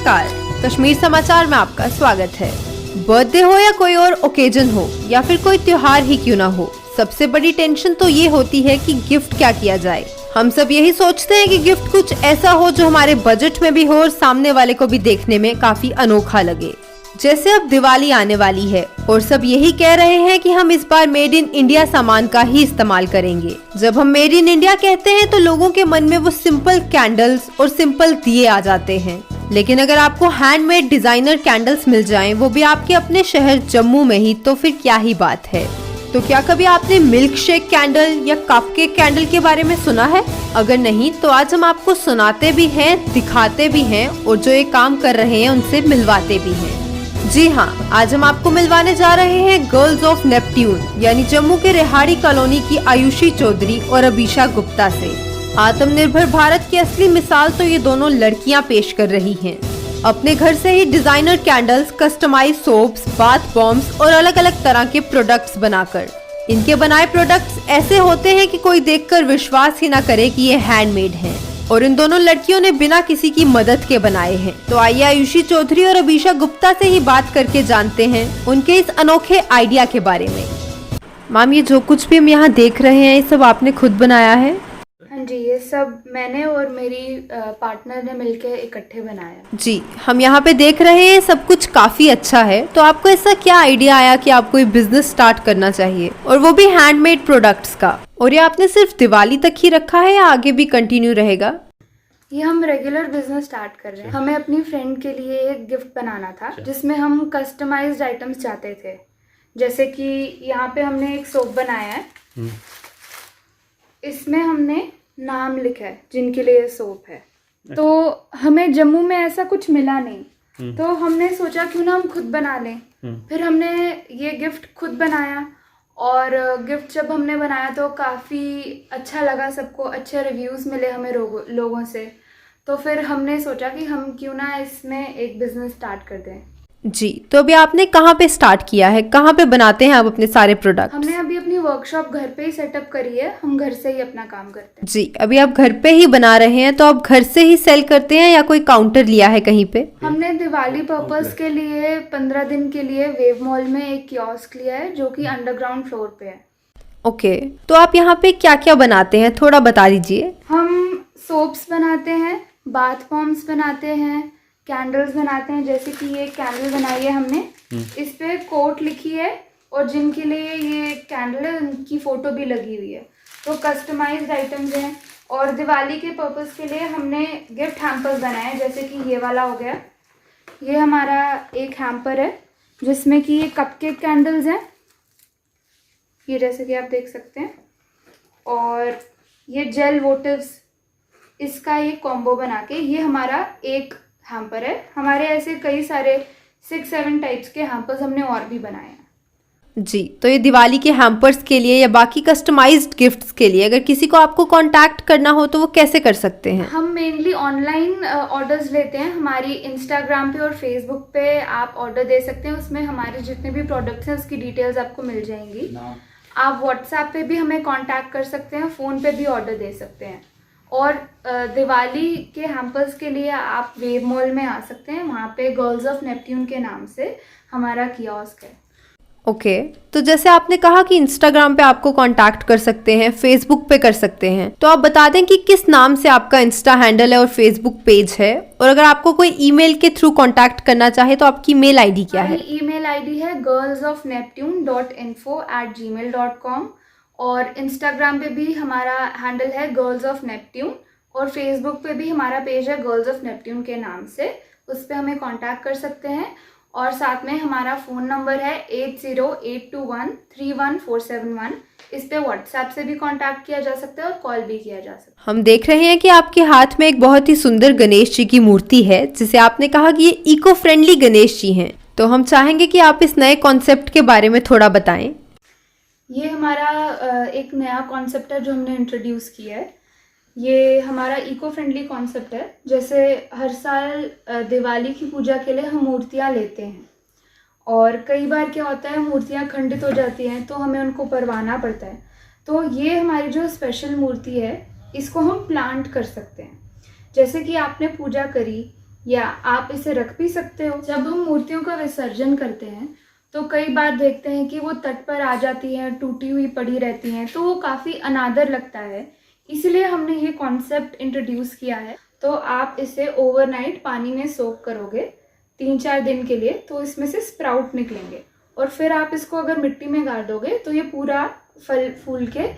नमस्कार, कश्मीर समाचार में आपका स्वागत है। बर्थडे हो या कोई और ओकेजन हो या फिर कोई त्योहार ही क्यों ना हो, सबसे बड़ी टेंशन तो ये होती है कि गिफ्ट क्या किया जाए। हम सब यही सोचते हैं कि गिफ्ट कुछ ऐसा हो जो हमारे बजट में भी हो और सामने वाले को भी देखने में काफी अनोखा लगे। जैसे अब दिवाली आने वाली है और सब यही कह रहे हैं कि हम इस बार मेड इन इंडिया सामान का ही इस्तेमाल करेंगे। जब हम मेड इन इंडिया कहते हैं तो लोगों के मन में वो सिंपल कैंडल्स और सिंपल दिए आ जाते हैं, लेकिन अगर आपको हैंडमेड डिजाइनर कैंडल्स मिल जाएं, वो भी आपके अपने शहर जम्मू में ही, तो फिर क्या ही बात है। तो क्या कभी आपने मिल्क शेक कैंडल या कपकेक कैंडल के बारे में सुना है? अगर नहीं तो आज हम आपको सुनाते भी हैं, दिखाते भी हैं और जो ये काम कर रहे हैं उनसे मिलवाते भी हैं। जी हाँ, आज हम आपको मिलवाने जा रहे हैं गर्ल्स ऑफ नेपट्यून यानी जम्मू के रेहाड़ी कॉलोनी की आयुषी चौधरी और अभिषा गुप्ता से। आत्मनिर्भर भारत की असली मिसाल तो ये दोनों लड़कियां पेश कर रही हैं। अपने घर से ही designer candles, customise soaps, bath bombs और अलग अलग तरह के प्रोडक्ट्स बनाकर। इनके बनाए प्रोडक्ट्स ऐसे होते हैं कि कोई देखकर विश्वास ही ना करे कि ये हैंडमेड हैं। और इन दोनों लड़कियों ने बिना किसी की मदद के बनाए हैं। तो आइए आयुषी चौधरी और अभिषा गुप्ता से ही बात करके जानते हैं उनके इस अनोखे आइडिया के बारे में। मैम, ये जो कुछ भी हम यहाँ देख रहे हैं, ये सब आपने खुद बनाया है? हाँ जी, ये सब मैंने और मेरी पार्टनर ने मिलकर इकट्ठे बनाया। जी, हम यहाँ पे देख रहे हैं सब कुछ काफी अच्छा है। तो आपको ऐसा क्या आइडिया आया कि आपको ये बिजनेस स्टार्ट करना चाहिए, और वो भी हैंडमेड प्रोडक्ट्स का? और ये आपने सिर्फ दिवाली तक ही रखा है या आगे भी कंटिन्यू रहेगा? ये हम रेगुलर बिजनेस स्टार्ट कर रहे हैं। हमें अपनी फ्रेंड के लिए एक गिफ्ट बनाना था जिसमें हम कस्टमाइज्ड आइटम्स चाहते थे। जैसे कि यहाँ पे हमने एक सोप बनाया है, इसमें हमने नाम लिखा है जिनके लिए सोप है। तो हमें जम्मू में ऐसा कुछ मिला नहीं, तो हमने सोचा क्यों ना हम खुद बना लें। फिर हमने ये गिफ्ट खुद बनाया और गिफ्ट जब हमने बनाया तो काफ़ी अच्छा लगा सबको, अच्छे रिव्यूज़ मिले हमें लोगों से। तो फिर हमने सोचा कि हम क्यों ना इसमें एक बिज़नेस स्टार्ट कर दें। जी, तो अभी आपने कहाँ पे स्टार्ट किया है, कहाँ पे बनाते हैं आप अपने सारे प्रोडक्ट? हमने अभी अपनी वर्कशॉप घर पे ही सेटअप करी है, हम घर से ही अपना काम करते हैं। जी, अभी आप घर पे ही बना रहे हैं, तो आप घर से ही सेल करते हैं या कोई काउंटर लिया है कहीं पे? हमने दिवाली पर्पस के लिए 15 दिन के लिए वेव मॉल में एक कियोस्क लिया है जो कि अंडरग्राउंड फ्लोर पे है। ओके, तो आप यहाँ पे क्या क्या बनाते हैं, थोड़ा बता दीजिए। हम सोप्स बनाते हैं, बाथ बॉम्ब्स बनाते हैं, कैंडल्स बनाते हैं। जैसे कि ये कैंडल बनाई है हमने, इस पे कोट लिखी है और जिनके लिए ये कैंडल है उनकी फोटो भी लगी हुई है। तो कस्टमाइज्ड आइटम्स हैं। और दिवाली के पर्पस के लिए हमने गिफ्ट हैम्पर्स बनाए हैं। जैसे कि ये वाला हो गया, ये हमारा एक हैम्पर है जिसमें कि ये कपकेक कैंडल्स हैं, ये जैसे कि आप देख सकते हैं। और ये जेल वोटिव्स, इसका ये कॉम्बो बना के ये हमारा एक हैम्पर है। हमारे ऐसे कई सारे 6-7 टाइप्स के हैम्पर्स हमने और भी बनाए हैं। जी, तो ये दिवाली के हैम्पर्स के लिए या बाकी कस्टमाइज्ड गिफ्ट्स के लिए अगर किसी को आपको कांटेक्ट करना हो तो वो कैसे कर सकते हैं? हम मेनली ऑनलाइन ऑर्डर्स लेते हैं। हमारी इंस्टाग्राम पे और फेसबुक पे आप ऑर्डर दे सकते हैं। उसमें हमारे जितने भी प्रोडक्ट्स हैं उसकी डिटेल्स आपको मिल जाएंगी। आप व्हाट्सएप पे भी हमें कांटेक्ट कर सकते हैं, फ़ोन पे भी ऑर्डर दे सकते हैं। और दिवाली के हैम्पर्स के लिए आप वेव मॉल में आ सकते हैं, वहाँ पे गर्ल्स ऑफ नेपट्यून के नाम से हमारा कियोस्क है। ओके, तो जैसे आपने कहा कि इंस्टाग्राम पे आपको कांटेक्ट कर सकते हैं, फेसबुक पे कर सकते हैं, तो आप बता दें कि किस नाम से आपका इंस्टा हैंडल है और फेसबुक पेज है। और अगर आपको कोई ईमेल के थ्रू कांटेक्ट करना चाहे तो आपकी मेल आईडी क्या है? ईमेल आईडी है girlsofneptune.info@gmail.com। और इंस्टाग्राम पे भी हमारा हैंडल है गर्ल्स ऑफ नेपट्यून और फेसबुक पे भी हमारा पेज है गर्ल्स ऑफ नेपट्यून के नाम से, उस पर हमें कांटेक्ट कर सकते हैं। और साथ में हमारा फ़ोन नंबर है 8082131471। इस पे व्हाट्सएप से भी कांटेक्ट किया जा सकता है और कॉल भी किया जा सकता है। हम देख रहे हैं कि आपके हाथ में एक बहुत ही सुंदर गणेश जी की मूर्ति है, जिसे आपने कहा कि ये इको फ्रेंडली गणेश जी हैं। तो हम चाहेंगे कि आप इस नए कॉन्सेप्ट के बारे में थोड़ा बताएं। ये हमारा एक नया कॉन्सेप्ट है जो हमने इंट्रोड्यूस किया है। ये हमारा इको फ्रेंडली कॉन्सेप्ट है। जैसे हर साल दिवाली की पूजा के लिए हम मूर्तियाँ लेते हैं और कई बार क्या होता है मूर्तियाँ खंडित हो जाती हैं तो हमें उनको परवाना पड़ता है। तो ये हमारी जो स्पेशल मूर्ति है इसको हम प्लांट कर सकते हैं। जैसे कि आपने पूजा करी या आप इसे रख भी सकते हो। जब हम मूर्तियों का विसर्जन करते हैं तो कई बार देखते हैं कि वो तट पर आ जाती हैं, टूटी हुई पड़ी रहती हैं, तो वो काफ़ी अनादर लगता है। इसलिए हमने ये कॉन्सेप्ट इंट्रोड्यूस किया है। तो आप इसे ओवरनाइट पानी में सोक करोगे 3-4 दिन के लिए, तो इसमें से स्प्राउट निकलेंगे और फिर आप इसको अगर मिट्टी में गाड़ दोगे तो ये पूरा फल फूल के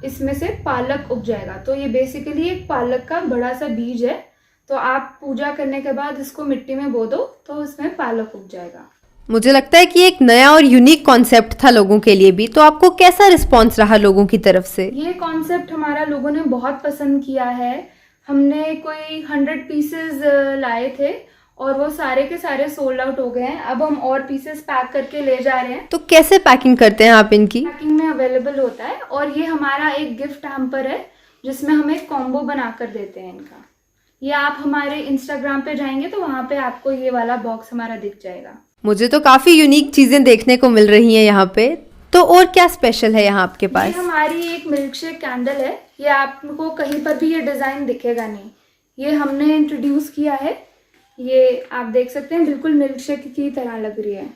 इसमें से पालक उग जाएगा। तो ये बेसिकली एक पालक का बड़ा सा बीज है। तो आप पूजा करने के बाद इसको मिट्टी में बो दो तो उसमें पालक उग जाएगा। मुझे लगता है कि एक नया और यूनिक कॉन्सेप्ट था लोगों के लिए भी। तो आपको कैसा रिस्पॉन्स रहा लोगों की तरफ से? ये कॉन्सेप्ट हमारा लोगों ने बहुत पसंद किया है। हमने कोई 100 पीसेस लाए थे और वो सारे के सारे सोल्ड आउट हो गए हैं। अब हम और पीसेस पैक करके ले जा रहे हैं। तो कैसे पैकिंग करते हैं आप इनकी? पैकिंग में अवेलेबल होता है और ये हमारा एक गिफ्ट हैम्पर है जिसमें हम एक कॉम्बो बना कर देते हैं इनका। ये आप हमारे इंस्टाग्राम पे जाएंगे तो वहाँ पे आपको ये वाला बॉक्स हमारा दिख जाएगा। मुझे तो काफी यूनिक चीजें देखने को मिल रही हैं यहाँ पे। तो और क्या स्पेशल है यहाँ आपके पास? ये हमारी एक मिल्क शेक कैंडल है। ये आपको कहीं पर भी ये डिज़ाइन दिखेगा नहीं, ये हमने इंट्रोड्यूस किया है। ये आप देख सकते हैं बिल्कुल मिल्क शेक की तरह लग रही है।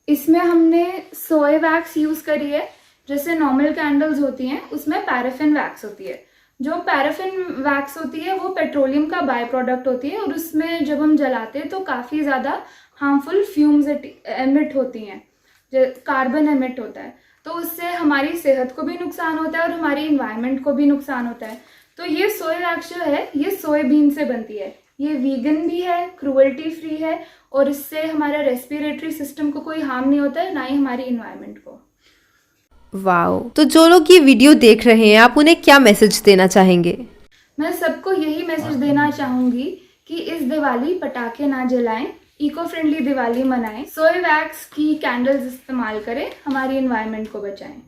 इसमें हमने सोए वैक्स यूज़ करी है। जैसे नॉर्मल कैंडल्स होती हैं उसमें पैराफिन वैक्स होती है। जो पैराफिन वैक्स होती है वो पेट्रोलियम का बाय प्रोडक्ट होती है और उसमें जब हम जलाते हैं तो काफ़ी ज़्यादा हार्मफुल फ्यूम्स एमिट होती हैं, जो कार्बन एमिट होता है। तो उससे हमारी सेहत को भी नुकसान होता है और हमारी इन्वायरमेंट को भी नुकसान होता है। तो ये सोया वैक्स जो है ये सोयाबीन से बनती है। ये वीगन भी है, क्रूअल्टी फ्री है और इससे हमारा रेस्पिरेटरी सिस्टम को कोई हार्म नहीं होता है, ना ही हमारी इन्वायरमेंट को। वाओ! तो जो लोग ये वीडियो देख रहे हैं आप उन्हें क्या मैसेज देना चाहेंगे? मैं सबको यही मैसेज देना चाहूँगी कि इस दिवाली पटाखे ना जलाएं, इको फ्रेंडली दिवाली मनाएं, सोए वैक्स की कैंडल्स इस्तेमाल करें, हमारी एनवायरनमेंट को बचाएं।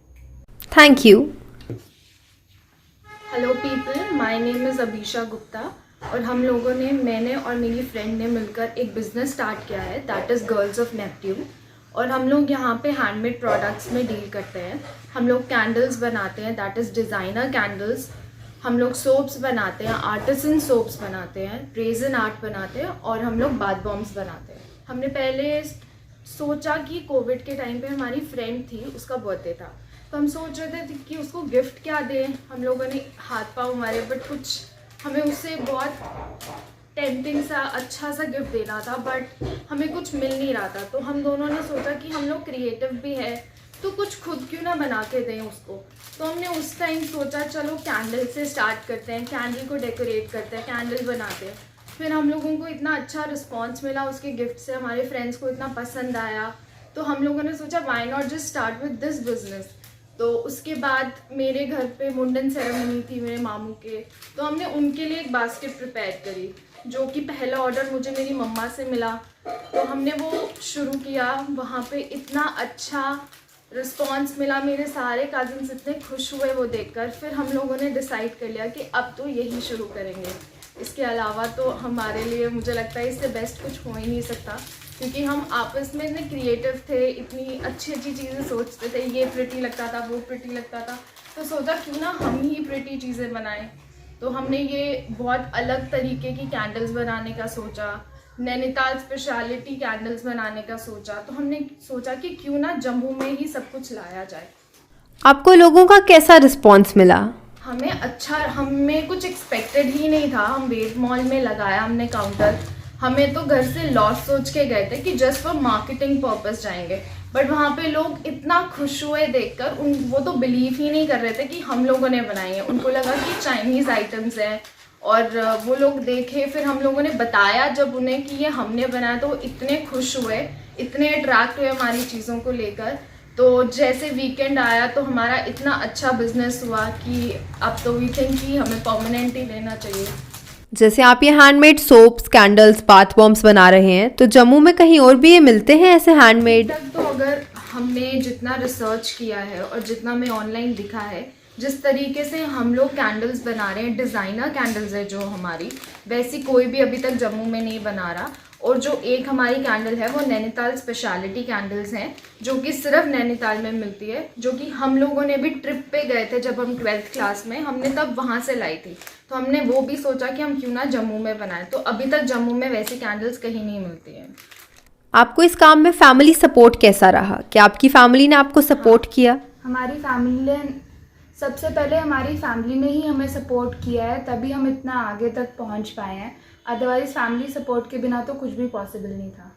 Thank you. Hello people, my name is Abhisha Gupta और हम लोगों ने, मैंने और मेरी फ्रेंड ने मिलकर एक बिज़नेस स्टार्ट किया है, that is girls of Neptune. और हम लोग यहाँ पे हैंडमेड प्रोडक्ट्स में डील करते हैं। हम लोग कैंडल्स बनाते हैं, दैट इज़ डिज़ाइनर कैंडल्स। हम लोग सोप्स बनाते हैं, आर्टिसन सोप्स बनाते हैं, रेज़न आर्ट बनाते हैं और हम लोग बाथ बॉम्ब्स बनाते हैं। हमने पहले सोचा कि कोविड के टाइम पे हमारी फ्रेंड थी, उसका बर्थडे था, तो हम सोच रहे थे कि उसको गिफ्ट क्या दें। हम लोगों ने हाथ पाँव मारे बट कुछ हमें उससे बहुत टेम्पटिंग सा अच्छा सा गिफ्ट देना था बट हमें कुछ मिल नहीं रहा था। तो हम दोनों ने सोचा कि हम लोग क्रिएटिव भी है तो कुछ खुद क्यों ना बना के दें उसको। तो हमने उस टाइम सोचा चलो कैंडल से स्टार्ट करते हैं, कैंडल को डेकोरेट करते हैं, कैंडल बनाते हैं। फिर हम लोगों को इतना अच्छा रिस्पॉन्स मिला उसके गिफ्ट से, हमारे फ्रेंड्स को इतना पसंद आया तो हम लोगों ने सोचा why not just start with this business. तो उसके बाद मेरे घर पे मुंडन सेरेमनी थी मेरे मामू के, तो हमने उनके लिए एक बास्केट प्रिपेयर करी जो कि पहला ऑर्डर मुझे मेरी मम्मा से मिला। तो हमने वो शुरू किया, वहाँ पे इतना अच्छा रिस्पॉन्स मिला, मेरे सारे कज़िन्स इतने खुश हुए वो देखकर। फिर हम लोगों ने डिसाइड कर लिया कि अब तो यही शुरू करेंगे। इसके अलावा तो हमारे लिए मुझे लगता है इससे बेस्ट कुछ हो ही नहीं सकता, क्योंकि हम आपस में इतने क्रिएटिव थे, इतनी अच्छी अच्छी चीज़ें सोचते थे, ये प्रिटी लगता था, वो प्रिटी लगता था, तो सोचा क्यों ना हम ही प्रिटी चीज़ें बनाएं। तो हमने ये बहुत अलग तरीके की कैंडल्स बनाने का सोचा, नैनीताल स्पेशलिटी कैंडल्स बनाने का सोचा। तो हमने सोचा कि क्यों ना जम्मू में ही सब कुछ लाया जाए। आपको लोगों का कैसा रिस्पॉन्स मिला? हमें अच्छा, हमें कुछ एक्सपेक्टेड ही नहीं था। हम वेट मॉल में लगाया हमने काउंटर, हमें तो घर से लॉस सोच के गए थे कि जस्ट फॉर मार्केटिंग पर्पस जाएंगे, बट वहाँ पे लोग इतना खुश हुए देखकर, वो तो बिलीव ही नहीं कर रहे थे कि हम लोगों ने बनाई है। उनको लगा कि चाइनीज़ आइटम्स हैं और वो लोग देखे, फिर हम लोगों ने बताया जब उन्हें कि ये हमने बनाया तो वो इतने खुश हुए, इतने अट्रैक्ट हुए हमारी चीज़ों को लेकर। तो जैसे वीकेंड आया तो हमारा इतना अच्छा बिजनेस हुआ कि अब तो वी थिंक कि हमें परमानेंट ही लेना चाहिए। जैसे आप ये handmade soaps, candles, bath bombs बना रहे हैं, तो जम्मू में कहीं और भी ये मिलते हैं ऐसे हैंडमेड? तक तो अगर हमने जितना रिसर्च किया है और जितना हमें ऑनलाइन दिखा है, जिस तरीके से हम लोग कैंडल्स बना रहे हैं, डिज़ाइनर कैंडल्स है जो हमारी, वैसी कोई भी अभी तक जम्मू में नहीं बना रहा। और जो एक हमारी कैंडल है वो नैनीताल स्पेशलिटी कैंडल्स हैं, जो कि सिर्फ नैनीताल में मिलती है, जो कि हम लोगों ने भी ट्रिप पे गए थे जब हम 12th क्लास में, हमने तब वहाँ से लाई थी। तो हमने वो भी सोचा कि हम क्यों ना जम्मू में बनाएं। तो अभी तक जम्मू में वैसी कैंडल्स कहीं नहीं मिलती हैं। आपको इस काम में फैमिली सपोर्ट कैसा रहा? क्या आपकी फैमिली ने आपको सपोर्ट किया? हमारी फैमिली ने सबसे पहले हमारी फैमिली ने ही हमें सपोर्ट किया है, तभी हम इतना आगे तक पहुंच पाए हैं। अदरवाइज फैमिली सपोर्ट के बिना तो कुछ भी पॉसिबल नहीं था।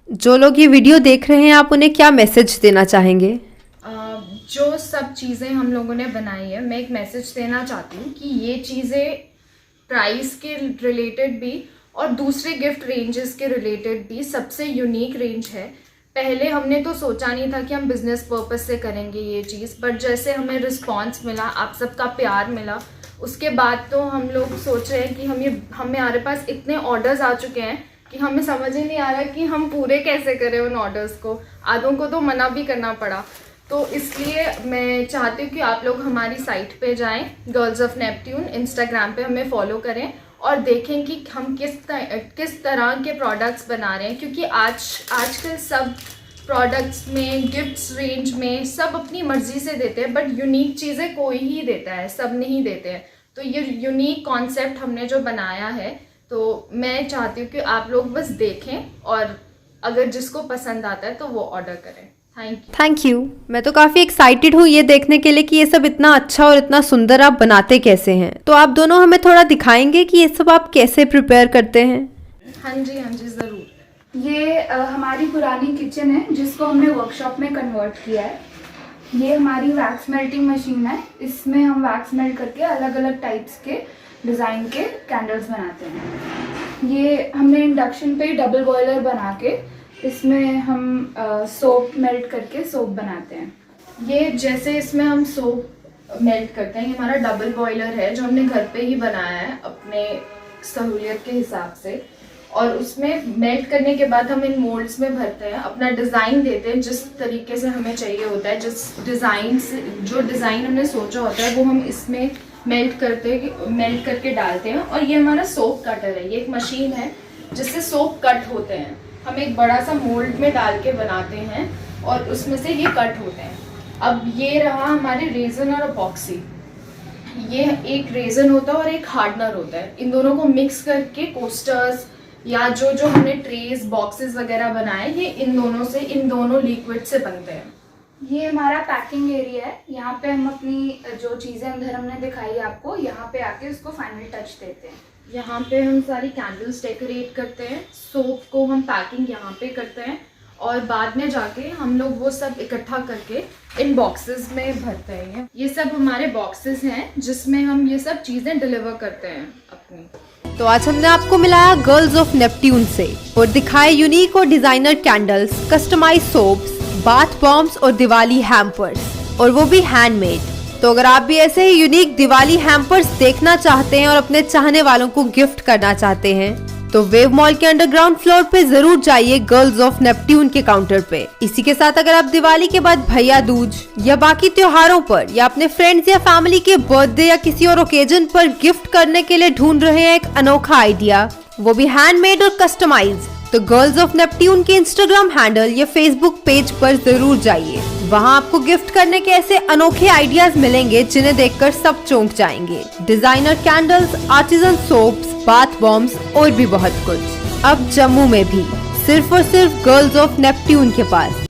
जो लोग ये वीडियो देख रहे हैं, आप उन्हें क्या मैसेज देना चाहेंगे? जो सब चीज़ें हम लोगों ने बनाई है, मैं एक मैसेज देना चाहती हूँ कि ये चीज़ें प्राइस के रिलेटेड भी और दूसरे गिफ्ट रेंजेस के रिलेटेड भी सबसे यूनिक रेंज है। पहले हमने तो सोचा नहीं था कि हम बिज़नेस पर्पस से करेंगे ये चीज़, बट जैसे हमें रिस्पांस मिला, आप सबका प्यार मिला, उसके बाद तो हम लोग सोच रहे हैं कि हमारे पास इतने ऑर्डर्स आ चुके हैं कि हमें समझ ही नहीं आ रहा कि हम पूरे कैसे करें उन ऑर्डर्स को। आधों को तो मना भी करना पड़ा। तो इसलिए मैं चाहती हूँ कि आप लोग हमारी साइट पे जाएं, गर्ल्स ऑफ नेपट्यून, इंस्टाग्राम पे हमें फॉलो करें और देखें कि हम किस तरह के प्रोडक्ट्स बना रहे हैं, क्योंकि आजकल सब प्रोडक्ट्स में, गिफ्ट्स रेंज में सब अपनी मर्ज़ी से देते हैं, बट यूनिक चीज़ें कोई ही देता है, सब नहीं देते हैं। तो ये यूनिक कॉन्सेप्ट हमने जो बनाया है, तो मैं चाहती हूँ कि आप लोग बस देखें और अगर जिसको पसंद आता है तो वो ऑर्डर करें। Thank you. मैं तो काफ़ी एक्साइटेड हूँ ये देखने के लिए कि ये सब इतना अच्छा और इतना सुंदर आप बनाते कैसे हैं। तो आप दोनों हमें थोड़ा दिखाएंगे कि ये सब आप कैसे प्रिपेयर करते हैं? हाँ जी ज़रूर। ये हमारी पुरानी किचन है जिसको हमने वर्कशॉप में कन्वर्ट किया है। ये हमारी वैक्स मेल्टिंग मशीन है। इसमें हम वैक्स मेल्ट करके अलग अलग टाइप्स के डिज़ाइन के कैंडल्स बनाते हैं। ये हमने इंडक्शन पे डबल बॉयलर बना के इसमें हम सोप मेल्ट करके सोप बनाते हैं। ये जैसे इसमें हम सोप मेल्ट करते हैं, ये हमारा डबल बॉयलर है जो हमने घर पे ही बनाया है अपने सहूलियत के हिसाब से। और उसमें मेल्ट करने के बाद हम इन मोल्ड्स में भरते हैं, अपना डिज़ाइन देते हैं जिस तरीके से हमें चाहिए होता है, जो डिज़ाइन हमने सोचा होता है वो हम इसमें मेल्ट करके डालते हैं। और ये हमारा सोप कटर है। ये एक मशीन है जिससे सोप कट होते हैं। हम एक बड़ा सा मोल्ड में डाल के बनाते हैं और उसमें से ये कट होते हैं। अब ये रहा हमारे रेजन और अपॉक्सी। ये एक रेजन होता है और एक हार्डनर होता है। इन दोनों को मिक्स करके कोस्टर्स या जो हमने ट्रेस, बॉक्सेस वगैरह बनाए, ये इन दोनों लिक्विड से बनते हैं। ये हमारा पैकिंग एरिया है। यहाँ पे हम अपनी जो चीज़ें अंदर हमने दिखाई आपको, यहाँ पे आके उसको फाइनल टच देते हैं। यहाँ पे हम सारी कैंडल्स डेकोरेट करते हैं, सोप को हम पैकिंग यहाँ पे करते हैं और बाद में जाके हम लोग वो सब इकट्ठा करके इन बॉक्सेस में भरते हैं। ये सब हमारे बॉक्सेस हैं जिसमें हम ये सब चीज़ें डिलीवर करते हैं अपनी। तो आज हमने आपको मिलाया गर्ल्स ऑफ नेपट्यून से और दिखाए यूनिक और designer candles, customise soaps, bath bombs और दिवाली हैम्पर्स, और वो भी हैंडमेड। तो अगर आप भी ऐसे ही यूनिक दिवाली हैम्पर्स देखना चाहते हैं और अपने चाहने वालों को गिफ्ट करना चाहते हैं, तो वेव मॉल के अंडरग्राउंड फ्लोर पे जरूर जाइए गर्ल्स ऑफ नेपट्यून के काउंटर पे। इसी के साथ अगर आप दिवाली के बाद भैया दूज या बाकी त्योहारों पर या अपने फ्रेंड्स या फैमिली के बर्थडे या किसी और ओकेजन पर गिफ्ट करने के लिए ढूंढ रहे हैं एक अनोखा आइडिया, वो भी हैंडमेड और कस्टमाइज, तो गर्ल्स ऑफ नेपट्यून के इंस्टाग्राम हैंडल या फेसबुक पेज पर जरूर जाइए। वहाँ आपको गिफ्ट करने के ऐसे अनोखे आइडियाज मिलेंगे जिन्हें देखकर सब चौंक जाएंगे। Designer candles, artisan soaps, bath bombs और भी बहुत कुछ। अब जम्मू में भी सिर्फ और सिर्फ गर्ल्स ऑफ नेपट्यून के पास।